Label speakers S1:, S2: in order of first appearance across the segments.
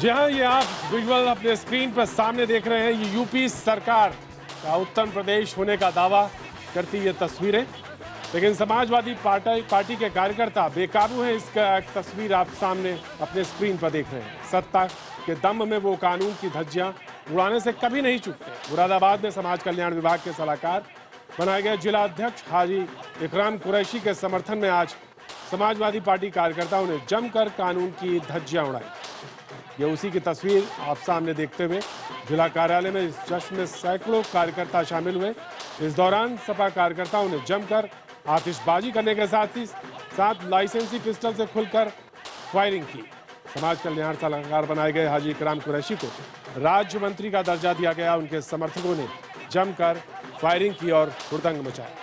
S1: जी हाँ, ये आप विजुअल अपने स्क्रीन पर सामने देख रहे हैं। ये यूपी सरकार का उत्तर प्रदेश होने का दावा करती ये तस्वीरें, लेकिन समाजवादी पार्टी के कार्यकर्ता बेकाबू हैं। इसका एक तस्वीर आप सामने अपने स्क्रीन पर देख रहे हैं। सत्ता के दम में वो कानून की धज्जियां उड़ाने से कभी नहीं चूकते। मुरादाबाद में समाज कल्याण विभाग के सलाहकार बनाए गए जिला अध्यक्ष हाजी इकराम कुरैशी के समर्थन में आज समाजवादी पार्टी कार्यकर्ताओं ने जमकर कानून की धज्जियां उड़ाई। ये उसी की तस्वीर आप सामने देखते हुए जिला कार्यालय में इस जश्न में सैकड़ों कार्यकर्ता शामिल हुए। इस दौरान सपा कार्यकर्ताओं ने जमकर आतिशबाजी करने के साथ लाइसेंसी पिस्टल से खुलकर फायरिंग की। समाज कल्याण सलाहकार बनाए गए हाजी इकराम कुरैशी को राज्य मंत्री का दर्जा दिया गया। उनके समर्थकों ने जमकर फायरिंग की और हुड़दंग मचाया।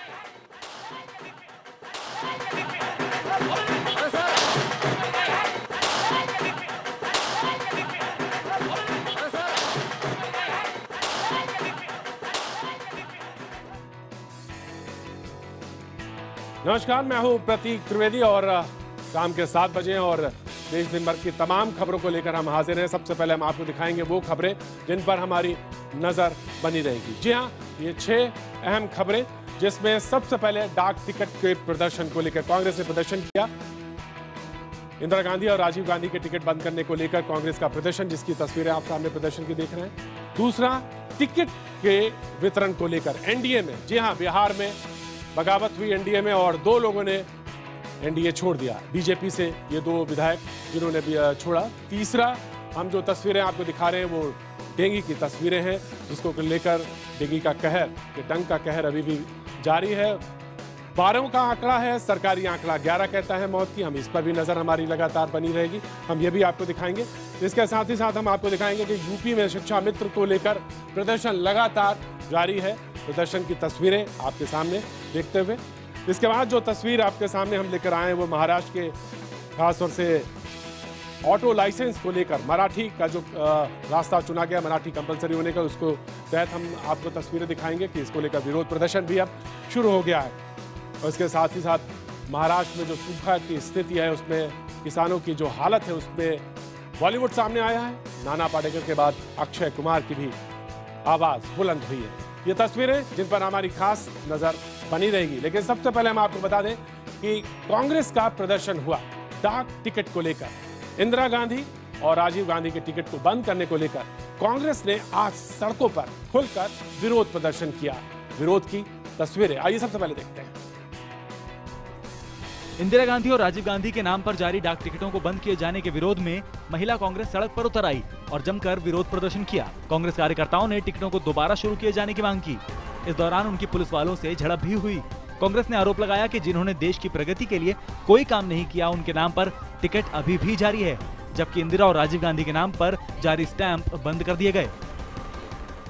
S1: नमस्कार, मैं हूं प्रतीक त्रिवेदी और शाम के 7 बजे और देश दिन भर की तमाम खबरों को लेकर हम हाजिर हैं। सबसे पहले हम आपको दिखाएंगे वो खबरें जिन पर हमारी नजर बनी रहेगी। जी हां, ये 6 अहम खबरें, जिसमें सबसे पहले डाक टिकट के प्रदर्शन को लेकर कांग्रेस ने प्रदर्शन किया। इंदिरा गांधी और राजीव गांधी के टिकट बंद करने को लेकर कांग्रेस का प्रदर्शन, जिसकी तस्वीरें आप सामने प्रदर्शन की देख रहे हैं। दूसरा, टिकट के वितरण को लेकर एनडीए में, जी हां, बिहार में बगावत हुई एनडीए में और 2 लोगों ने एनडीए छोड़ दिया। बीजेपी से ये 2 विधायक जिन्होंने भी छोड़ा। तीसरा, हम जो तस्वीरें आपको दिखा रहे हैं वो डेंगू की तस्वीरें हैं, जिसको लेकर डेंगू का कहर, कि डंग का कहर अभी भी जारी है। 12 का आंकड़ा है, सरकारी आंकड़ा 11 कहता है मौत की। हम इस पर भी नजर हमारी लगातार बनी रहेगी, हम ये भी आपको दिखाएंगे। इसके साथ ही साथ हम आपको दिखाएंगे कि यूपी में शिक्षा मित्र को लेकर प्रदर्शन लगातार जारी है। प्रदर्शन की तस्वीरें आपके सामने देखते हुए, इसके बाद जो तस्वीर आपके सामने हम लेकर आए हैं वो महाराष्ट्र के खासतौर से ऑटो लाइसेंस को लेकर मराठी का जो रास्ता चुना गया, मराठी कंपलसरी होने का, उसको तहत हम आपको तस्वीरें दिखाएंगे कि इसको लेकर विरोध प्रदर्शन भी अब शुरू हो गया है। और इसके साथ ही साथ महाराष्ट्र में जो सूखा की स्थिति है, उसमें किसानों की जो हालत है, उसमें बॉलीवुड सामने आया है। नाना पाटेकर के बाद अक्षय कुमार की भी आवाज बुलंद हुई है। ये तस्वीरें जिन पर हमारी खास नजर बनी रहेगी। लेकिन सबसे पहले हम आपको बता दें कि कांग्रेस का प्रदर्शन हुआ डाक टिकट को लेकर। इंदिरा गांधी और राजीव गांधी के टिकट को बंद करने को लेकर कांग्रेस ने आज सड़कों पर खुलकर विरोध प्रदर्शन किया। विरोध की तस्वीरें आइए सबसे पहले देखते हैं।
S2: इंदिरा गांधी और राजीव गांधी के नाम पर जारी डाक टिकटों को बंद किए जाने के विरोध में महिला कांग्रेस सड़क पर उतर आई और जमकर विरोध प्रदर्शन किया। कांग्रेस कार्यकर्ताओं ने टिकटों को दोबारा शुरू किए जाने की मांग की। इस दौरान उनकी पुलिस वालों से झड़प भी हुई। कांग्रेस ने आरोप लगाया कि जिन्होंने देश की प्रगति के लिए कोई काम नहीं किया, उनके नाम पर टिकट अभी भी जारी है, जबकि इंदिरा और राजीव गांधी के नाम पर जारी स्टैंप बंद कर दिए गए।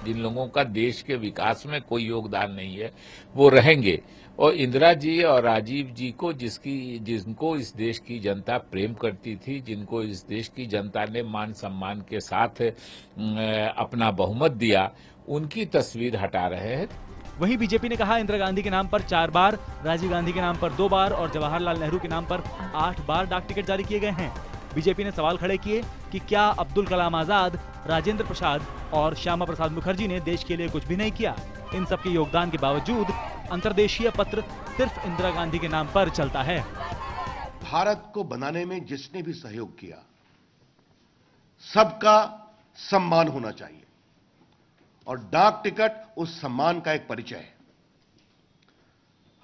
S3: जिन लोगों का देश के विकास में कोई योगदान नहीं है वो रहेंगे, और इंदिरा जी और राजीव जी को जिनको इस देश की जनता प्रेम करती थी, जिनको इस देश की जनता ने मान सम्मान के साथ अपना बहुमत दिया, उनकी तस्वीर हटा रहे हैं।
S2: वहीं बीजेपी ने कहा इंदिरा गांधी के नाम पर 4 बार, राजीव गांधी के नाम पर 2 बार और जवाहरलाल नेहरू के नाम पर 8 बार डाक टिकट जारी किए गए हैं। बीजेपी ने सवाल खड़े किए कि क्या अब्दुल कलाम आजाद, राजेंद्र प्रसाद और श्यामा प्रसाद मुखर्जी ने देश के लिए कुछ भी नहीं किया। इन सब के योगदान के बावजूद अंतर्देशीय पत्र सिर्फ इंदिरा गांधी के नाम पर चलता है।
S4: भारत को बनाने में जिसने भी सहयोग किया, सबका सम्मान होना चाहिए, और डाक टिकट उस सम्मान का एक परिचय है।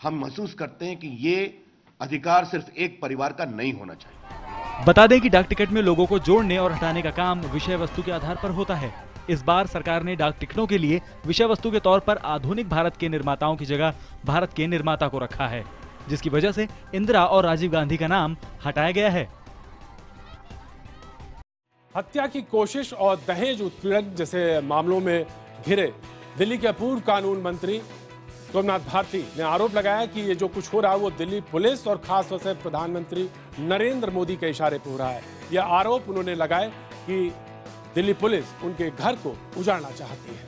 S4: हम महसूस करते हैं कि ये अधिकार सिर्फ एक परिवार का नहीं होना चाहिए।
S2: बता दें कि डाक टिकट में लोगों को जोड़ने और हटाने का काम विषय वस्तु के आधार पर होता है। इस बार सरकार ने डाक टिकटों के लिए विषय वस्तु के तौर पर आधुनिक भारत के निर्माताओं की जगह भारत के निर्माता को रखा है, जिसकी वजह से इंदिरा और राजीव गांधी का नाम हटाया गया है।
S1: हत्या की कोशिश और दहेज उत्पीड़न जैसे मामलों में घिरे दिल्ली के पूर्व कानून मंत्री सोमनाथ भारती ने आरोप लगाया कि ये जो कुछ हो रहा है वो दिल्ली पुलिस और खासतौर से प्रधानमंत्री नरेंद्र मोदी के इशारे पर हो रहा है। यह आरोप उन्होंने लगाए कि दिल्ली पुलिस उनके घर को उजाड़ना चाहती है।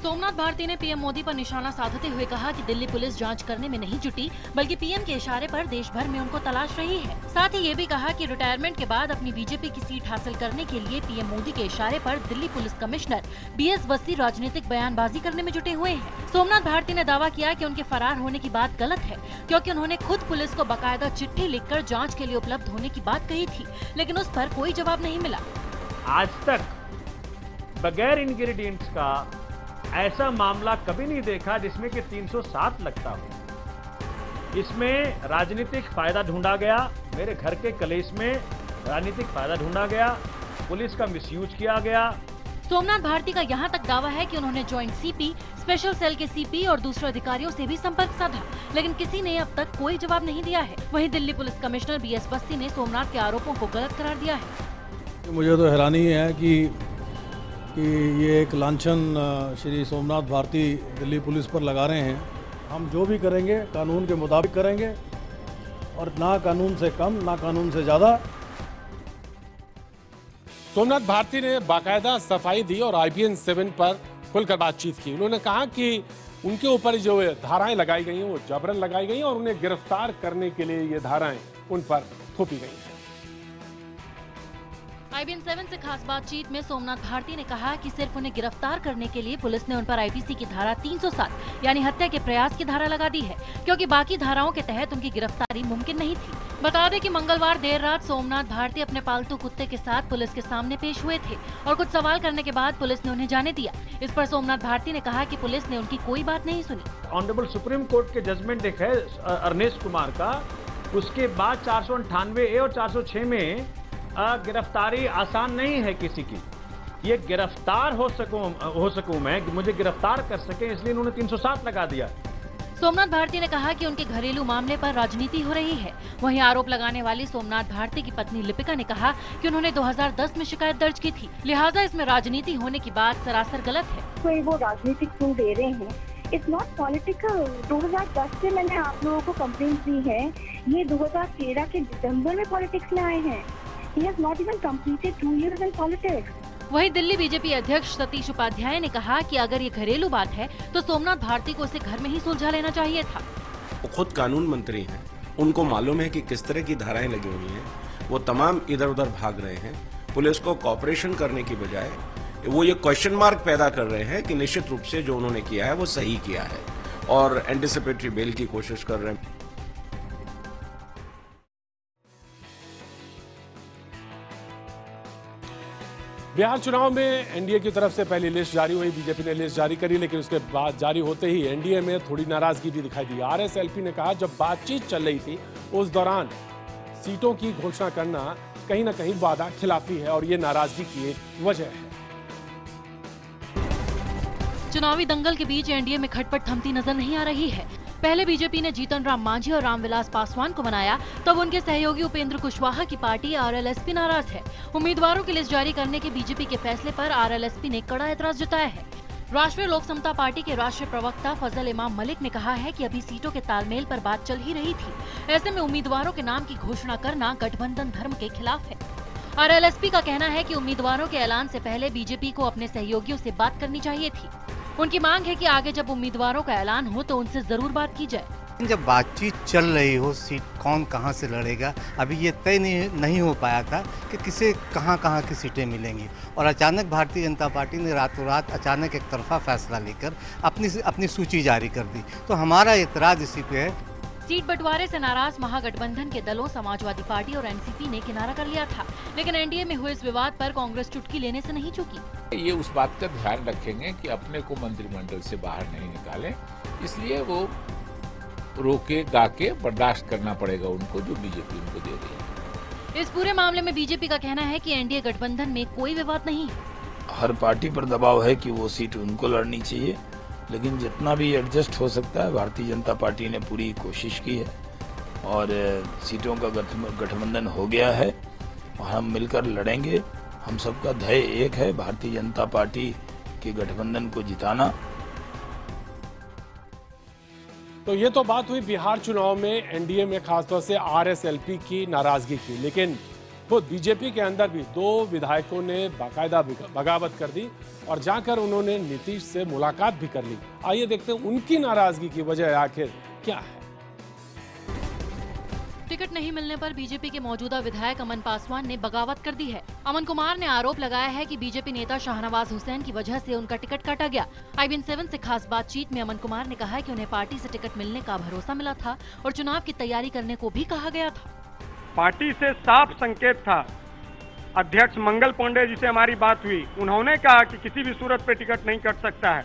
S5: सोमनाथ भारती ने पीएम मोदी पर निशाना साधते हुए कहा कि दिल्ली पुलिस जांच करने में नहीं जुटी, बल्कि पीएम के इशारे पर देश भर में उनको तलाश रही है। साथ ही ये भी कहा कि रिटायरमेंट के बाद अपनी बीजेपी की सीट हासिल करने के लिए पीएम मोदी के इशारे पर दिल्ली पुलिस कमिश्नर BS बस्ती राजनीतिक बयानबाजी करने में जुटे हुए हैं। सोमनाथ भारती ने दावा किया कि उनके फरार होने की बात गलत है, क्योंकि उन्होंने खुद पुलिस को बाकायदा चिट्ठी लिखकर जाँच के लिए उपलब्ध होने की बात कही थी, लेकिन उस पर कोई जवाब नहीं मिला।
S6: आज तक बगैर इंग्रेडिएंट्स का ऐसा मामला कभी नहीं देखा जिसमें कि 307 लगता हो। इसमें राजनीतिक फायदा ढूंढा गया, मेरे घर के कलेश में राजनीतिक फायदा ढूंढा गया, पुलिस का मिसयूज किया गया।
S5: सोमनाथ भारती का यहाँ तक दावा है कि उन्होंने जॉइंट सीपी, स्पेशल सेल के सीपी और दूसरे अधिकारियों से भी संपर्क साधा, लेकिन किसी ने अब तक कोई जवाब नहीं दिया है। वहीं दिल्ली पुलिस कमिश्नर BS बस्ती ने सोमनाथ के आरोपों को गलत करार दिया है।
S7: मुझे तो हैरानी है कि ये एक लांछन श्री सोमनाथ भारती दिल्ली पुलिस पर लगा रहे हैं। हम जो भी करेंगे कानून के मुताबिक करेंगे, और ना कानून से कम ना कानून से ज़्यादा।
S1: सोमनाथ भारती ने बाकायदा सफाई दी और IPN 7 पर खुलकर बातचीत की। उन्होंने कहा कि उनके ऊपर जो धाराएं लगाई गई हैं वो जबरन लगाई गई हैं और उन्हें गिरफ्तार करने के लिए ये धाराएं उन पर थोपी गई हैं।
S5: IPN 7 से खास बातचीत में सोमनाथ भारती ने कहा कि सिर्फ उन्हें गिरफ्तार करने के लिए पुलिस ने उन पर IPC की धारा 307 यानी हत्या के प्रयास की धारा लगा दी है, क्योंकि बाकी धाराओं के तहत उनकी गिरफ्तारी मुमकिन नहीं थी। बता दें कि मंगलवार देर रात सोमनाथ भारती अपने पालतू कुत्ते के साथ पुलिस के सामने पेश हुए थे और कुछ सवाल करने के बाद पुलिस ने उन्हें जाने दिया। इस पर सोमनाथ भारती ने कहा कि पुलिस ने उनकी कोई बात नहीं सुनी।
S6: ऑनरेबल सुप्रीम कोर्ट के जजमेंट एक है अरनेस्ट कुमार का, उसके बाद 498A और 406 में गिरफ्तारी आसान नहीं है किसी की। ये गिरफ्तार हो सकूं मैं, मुझे गिरफ्तार कर सके, इसलिए उन्होंने 307 लगा दिया।
S5: सोमनाथ भारती ने कहा कि उनके घरेलू मामले पर राजनीति हो रही है। वहीं आरोप लगाने वाली सोमनाथ भारती की पत्नी लिपिका ने कहा कि उन्होंने 2010 में शिकायत दर्ज की थी, लिहाजा इसमें राजनीति होने की बात सरासर गलत है।
S8: कोई वो राजनीतिक क्यों दे रहे हैं, इट्स नॉट पॉलिटिकल। 2010 से मैंने आप लोगों को कंप्लेंट दी है, ये 2013 के दिसंबर में पॉलिटिक्स में आए हैं। He has not even completed 2 years in politics.
S5: वहीं दिल्ली बीजेपी अध्यक्ष सतीश उपाध्याय ने कहा कि अगर ये घरेलू बात है तो सोमनाथ भारती को इसे घर में ही सुलझा लेना चाहिए था।
S9: वो खुद कानून मंत्री हैं, उनको मालूम है कि किस तरह की धाराएं लगी हुई हैं। वो तमाम इधर उधर भाग रहे हैं। पुलिस को कॉपरेशन करने की बजाय वो ये क्वेश्चन मार्क पैदा कर रहे हैं कि निश्चित रूप से जो उन्होंने किया है वो सही किया है, और एंटिसिपेटरी बेल की कोशिश कर रहे हैं।
S1: बिहार चुनाव में एनडीए की तरफ से पहली लिस्ट जारी हुई, बीजेपी ने लिस्ट जारी करी, लेकिन उसके बाद जारी होते ही एनडीए में थोड़ी नाराजगी भी दिखाई दी। RSLP ने कहा जब बातचीत चल रही थी उस दौरान सीटों की घोषणा करना कहीं ना कहीं वादा खिलाफी है और ये नाराजगी की एक वजह है।
S5: चुनावी दंगल के बीच एनडीए में खटपट थमती नजर नहीं आ रही है। पहले बीजेपी ने जीतन राम मांझी और रामविलास पासवान को बनाया, तब उनके सहयोगी उपेंद्र कुशवाहा की पार्टी RLSP नाराज है। उम्मीदवारों की लिस्ट जारी करने के बीजेपी के फैसले पर RLSP ने कड़ा एतराज जताया है। राष्ट्रीय लोक समता पार्टी के राष्ट्रीय प्रवक्ता फजल इमाम मलिक ने कहा है कि अभी सीटों के तालमेल पर बात चल ही रही थी, ऐसे में उम्मीदवारों के नाम की घोषणा करना गठबंधन धर्म के खिलाफ है। RLSP का कहना है कि उम्मीदवारों के ऐलान से पहले बीजेपी को अपने सहयोगियों से बात करनी चाहिए थी। उनकी मांग है कि आगे जब उम्मीदवारों का ऐलान हो तो उनसे जरूर बात की जाए।
S10: जब बातचीत चल रही हो, सीट कौन कहां से लड़ेगा, अभी ये तय नहीं हो पाया था कि किसे कहां की सीटें मिलेंगी, और अचानक भारतीय जनता पार्टी ने रातों रात अचानक एक तरफा फैसला लेकर अपनी सूची जारी कर दी। तो हमारा एतराज इसी पे है।
S5: सीट बंटवारे से नाराज महागठबंधन के दलों समाजवादी पार्टी और एनसीपी ने किनारा कर लिया था, लेकिन एनडीए में हुए इस विवाद पर कांग्रेस चुटकी लेने से नहीं चूकी।
S3: ये उस बात का ध्यान रखेंगे कि अपने को मंत्रिमंडल से बाहर नहीं निकालें, इसलिए वो रोके गाके बर्दाश्त करना पड़ेगा उनको, जो बीजेपी उनको दे रही है।
S5: इस पूरे मामले में बीजेपी का कहना है कि एनडीए गठबंधन में कोई विवाद नहीं है।
S11: हर पार्टी पर दबाव है कि वो सीट उनको लड़नी चाहिए, लेकिन जितना भी एडजस्ट हो सकता है भारतीय जनता पार्टी ने पूरी कोशिश की है और सीटों का गठबंधन हो गया है और हम मिलकर लड़ेंगे। हम सबका ध्येय एक है, भारतीय जनता पार्टी के गठबंधन को जिताना।
S1: तो ये तो बात हुई बिहार चुनाव में एनडीए में खासतौर से RSLP की नाराजगी की, लेकिन खुद बीजेपी के अंदर भी 2 विधायकों ने बाकायदा बगावत कर दी और जाकर उन्होंने नीतीश से मुलाकात भी कर ली। आइए देखते हैं उनकी नाराजगी की वजह आखिर क्या है।
S5: टिकट नहीं मिलने पर बीजेपी के मौजूदा विधायक अमन पासवान ने बगावत कर दी है। अमन कुमार ने आरोप लगाया है कि बीजेपी नेता शाहनवाज हुसैन की वजह से उनका टिकट काटा गया। IBN7 से खास बातचीत में अमन कुमार ने कहा कि उन्हें पार्टी से टिकट मिलने का भरोसा मिला था और चुनाव की तैयारी करने को भी कहा गया था।
S12: पार्टी से साफ संकेत था। अध्यक्ष मंगल पांडे जी से हमारी बात हुई, उन्होंने कहा कि किसी भी सूरत पे टिकट नहीं कट सकता है।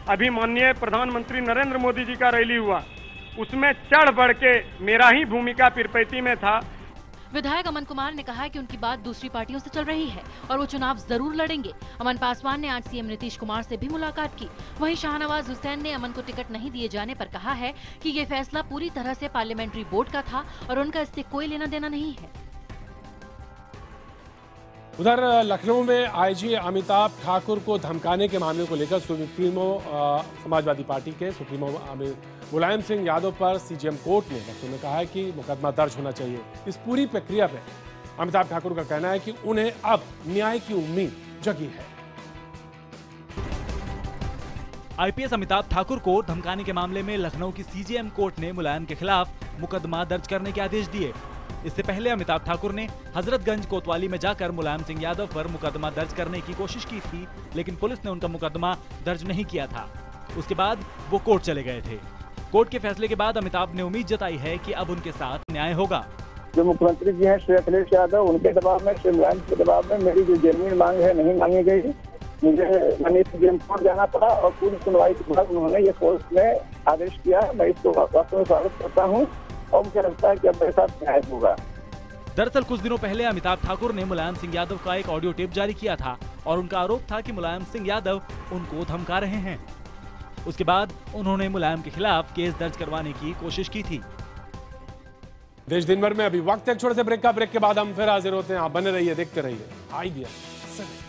S12: अभी माननीय प्रधानमंत्री नरेंद्र मोदी जी का रैली हुआ, उसमें चढ़ बढ़ के मेरा ही भूमिका पीरपैंती में था।
S5: विधायक अमन कुमार ने कहा कि उनकी बात दूसरी पार्टियों से चल रही है और वो चुनाव जरूर लड़ेंगे। अमन पासवान ने आज सीएम नीतीश कुमार से भी मुलाकात की। वहीं शाहनवाज हुसैन ने अमन को टिकट नहीं दिए जाने पर कहा है कि ये फैसला पूरी तरह से पार्लियामेंट्री बोर्ड का था और उनका इससे कोई लेना देना नहीं है।
S1: उधर लखनऊ में आईजी अमिताभ ठाकुर को धमकाने के मामले को लेकर सुप्रीमो समाजवादी पार्टी के सुप्रीमो मुलायम सिंह यादव पर सीजेएम कोर्ट ने लखनऊ में कहा है कि मुकदमा दर्ज होना चाहिए। इस पूरी प्रक्रिया पे अमिताभ ठाकुर का कहना है कि उन्हें अब न्याय की उम्मीद जगी है।
S2: आईपीएस अमिताभ ठाकुर को धमकाने के मामले में लखनऊ की सीजेएम कोर्ट ने मुलायम के खिलाफ मुकदमा दर्ज करने के आदेश दिए। इससे पहले अमिताभ ठाकुर ने हजरतगंज कोतवाली में जाकर मुलायम सिंह यादव पर मुकदमा दर्ज करने की कोशिश की थी, लेकिन पुलिस ने उनका मुकदमा दर्ज नहीं किया था। उसके बाद वो कोर्ट चले गए थे। कोर्ट के फैसले के बाद अमिताभ ने उम्मीद जताई है कि अब उनके साथ न्याय होगा।
S13: जो मुख्यमंत्री जी हैं श्री अखिलेश यादव, उनके दबाव में, श्री मुलायम के दबाव में मेरी जो जेन्युइन मांग है नहीं मांगी गई। मुझे माननीय सीजेएम कोर्ट जाना पड़ा और पूरी सुनवाई के बाद उन्होंने ये कोर्ट में आदेश किया। मैं इसको वास्तव में स्वागत करता हूँ और मुझे लगता है कि अब मेरे साथ न्याय होगा।
S2: दरअसल कुछ दिनों पहले अमिताभ ठाकुर ने मुलायम सिंह यादव का एक ऑडियो टेप जारी किया था और उनका आरोप था कि मुलायम सिंह यादव उनको धमका रहे हैं। उसके बाद उन्होंने मुलायम के खिलाफ केस दर्ज करवाने की कोशिश की थी।
S1: देश दिन भर में अभी वक्त है छोटे से ब्रेक का। ब्रेक के बाद हम फिर हाजिर होते हैं। आप बने रहिए, देखते रहिए IBN7।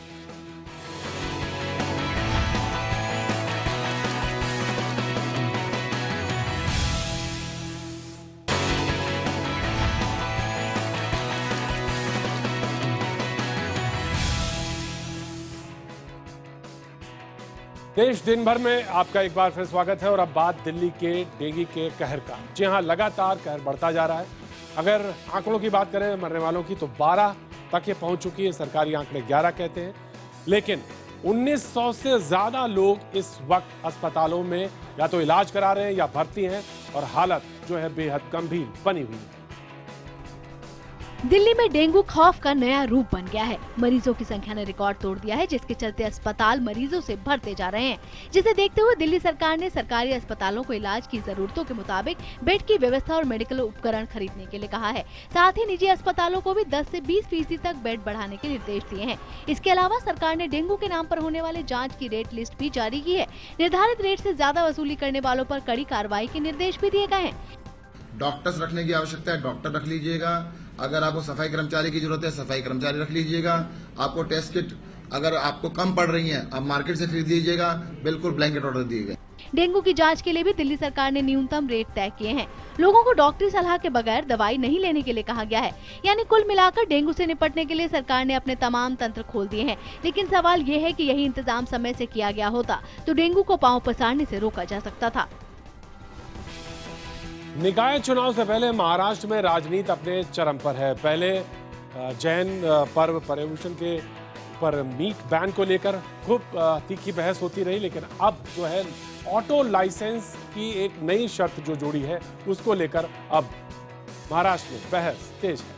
S1: देश दिन भर में आपका एक बार फिर स्वागत है और अब बात दिल्ली के डेंगू के कहर का। जी हाँ, लगातार कहर बढ़ता जा रहा है। अगर आंकड़ों की बात करें मरने वालों की तो 12 तक ये पहुंच चुकी है। सरकारी आंकड़े 11 कहते हैं, लेकिन 1900 से ज्यादा लोग इस वक्त अस्पतालों में या तो इलाज करा रहे हैं या भर्ती हैं और हालत जो है बेहद गंभीर बनी हुई है।
S14: दिल्ली में डेंगू खौफ का नया रूप बन गया है। मरीजों की संख्या ने रिकॉर्ड तोड़ दिया है, जिसके चलते अस्पताल मरीजों से भरते जा रहे हैं। जिसे देखते हुए दिल्ली सरकार ने सरकारी अस्पतालों को इलाज की जरूरतों के मुताबिक बेड की व्यवस्था और मेडिकल उपकरण खरीदने के लिए कहा है। साथ ही निजी अस्पतालों को भी 10 से 20% तक बेड बढ़ाने के निर्देश दिए हैं। इसके अलावा सरकार ने डेंगू के नाम पर होने वाले जाँच की रेट लिस्ट भी जारी की है। निर्धारित रेट से ज्यादा वसूली करने वालों पर कड़ी कार्रवाई के निर्देश भी दिए गए हैं।
S15: डॉक्टर्स रखने की आवश्यकता है, डॉक्टर रख लीजिएगा। अगर आपको सफाई कर्मचारी की जरूरत है, सफाई कर्मचारी रख लीजिएगा। आपको टेस्ट किट अगर आपको कम पड़ रही है, आप मार्केट से खरीद लीजिएगा। बिल्कुल ब्लैंकेट ऑर्डर दिए गए।
S14: डेंगू की जांच के लिए भी दिल्ली सरकार ने न्यूनतम रेट तय किए हैं। लोगों को डॉक्टरी सलाह के बगैर दवाई नहीं लेने के लिए कहा गया है। यानी कुल मिलाकर डेंगू से निपटने के लिए सरकार ने अपने तमाम तंत्र खोल दिए हैं। लेकिन सवाल ये है कि यही इंतजाम समय से किया गया होता तो डेंगू को पांव पसारने से रोका जा सकता था।
S1: निकाय चुनाव से पहले महाराष्ट्र में राजनीति अपने चरम पर है। पहले जैन पर्व पर्युषण के पर मीट बैन को लेकर खूब तीखी बहस होती रही, लेकिन अब जो है ऑटो लाइसेंस की एक नई शर्त जो जोड़ी है उसको लेकर अब महाराष्ट्र में बहस तेज है।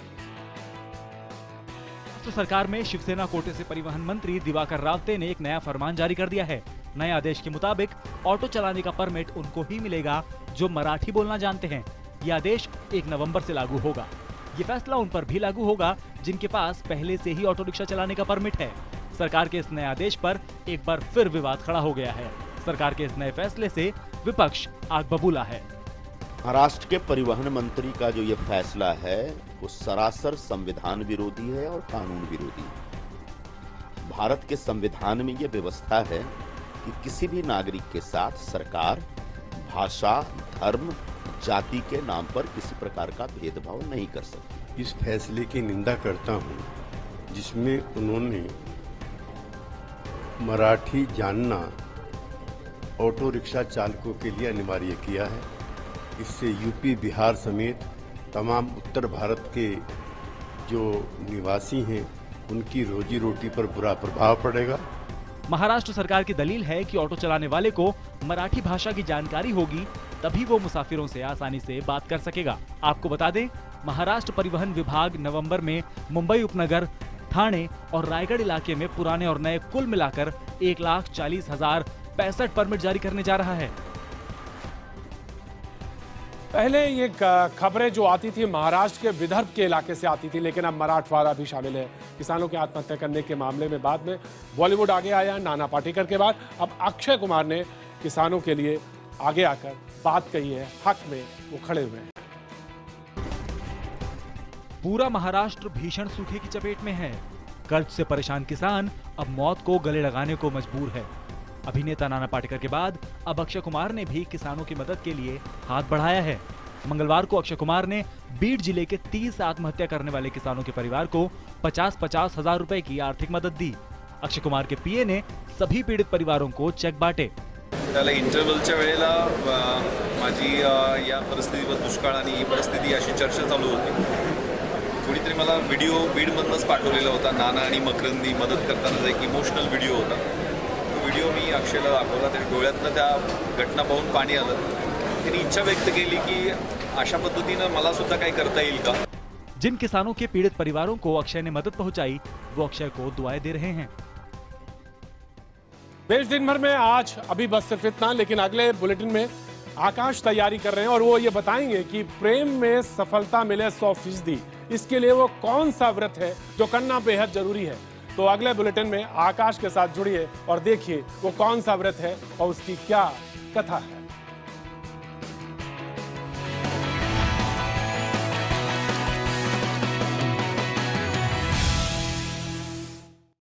S2: तो सरकार में शिवसेना कोटे से परिवहन मंत्री दिवाकर रावते ने एक नया फरमान जारी कर दिया है। नए आदेश के मुताबिक ऑटो चलाने का परमिट उनको ही मिलेगा जो मराठी बोलना जानते हैं। यह आदेश 1 नवंबर से लागू होगा। ये फैसला उन पर भी लागू होगा जिनके पास पहले से ही ऑटो रिक्शा चलाने का परमिट है। सरकार के इस नए आदेश पर एक बार फिर विवाद खड़ा हो गया है। सरकार के इस नए फैसले से विपक्ष आग बबूला है।
S16: महाराष्ट्र के परिवहन मंत्री का जो ये फैसला है वो सरासर संविधान विरोधी है और कानून विरोधी है। भारत के संविधान में ये व्यवस्था है कि किसी भी नागरिक के साथ सरकार भाषा, धर्म, जाति के नाम पर किसी प्रकार का भेदभाव नहीं कर सकती।
S17: इस फैसले की निंदा करता हूं, जिसमें उन्होंने मराठी जानना ऑटो रिक्शा चालकों के लिए अनिवार्य किया है। इससे यूपी, बिहार समेत तमाम उत्तर भारत के जो निवासी हैं उनकी रोजी रोटी पर बुरा प्रभाव पड़ेगा।
S2: महाराष्ट्र सरकार की दलील है कि ऑटो चलाने वाले को मराठी भाषा की जानकारी होगी, तभी वो मुसाफिरों से आसानी से बात कर सकेगा। आपको बता दें, महाराष्ट्र परिवहन विभाग नवंबर में मुंबई उपनगर, ठाणे और रायगढ़ इलाके में पुराने और नए कुल मिलाकर 1,40,065 परमिट जारी करने जा रहा है।
S1: पहले ये खबरें जो आती थी महाराष्ट्र के विदर्भ के इलाके से आती थी, लेकिन अब मराठवाड़ा भी शामिल है। किसानों की आत्महत्या करने के मामले में बाद में बॉलीवुड आगे आया। नाना पाटेकर के बाद अब अक्षय कुमार ने किसानों के लिए आगे आकर बात कही है, हक में वो खड़े हुए हैं।
S2: पूरा महाराष्ट्र भीषण सूखे की चपेट में है। कर्ज से परेशान किसान अब मौत को गले लगाने को मजबूर है। अभिनेता नाना पाटेकर के बाद अब अक्षय कुमार ने भी किसानों की मदद के लिए हाथ बढ़ाया है। मंगलवार को अक्षय कुमार ने बीड जिले के 30 आत्महत्या करने वाले किसानों के परिवार को 50-50 हजार रुपए की आर्थिक मदद दी। अक्षय कुमार के पीए ने सभी पीड़ित परिवारों को चेक बांटे।
S18: त्याला इंटरव्हलच्या वेळेला माझी या परिस्थितीवर दुष्काळ आणि ही परिस्थिती अशी चर्चा चालू होती। कोणीतरी मला व्हिडिओ बीडमधूनच पाठवलेला होता। नाना आणि मकरंदी मदत करताना एक इमोशनल व्हिडिओ होता। तो व्हिडिओ मी अक्षयला दाखवला। त्याच्या डोळ्यातनं त्या घटना पाहून पाणी आलं। त्यांनी इच्छा व्यक्त केली की अशा पद्धतीनं मला सुद्धा काही करता येईल का।
S2: जिन किसानों के पीड़ित परिवारों को अक्षय ने मदद पहुंचाई, वो अक्षय को दुआएं दे रहे हैं।
S1: देश दिन भर में आज अभी बस सिर्फ इतना, लेकिन अगले बुलेटिन में आकाश तैयारी कर रहे हैं और वो ये बताएंगे कि प्रेम में सफलता मिले 100%, इसके लिए वो कौन सा व्रत है जो करना बेहद जरूरी है। तो अगले बुलेटिन में आकाश के साथ जुड़िए और देखिए वो कौन सा व्रत है और उसकी क्या कथा है।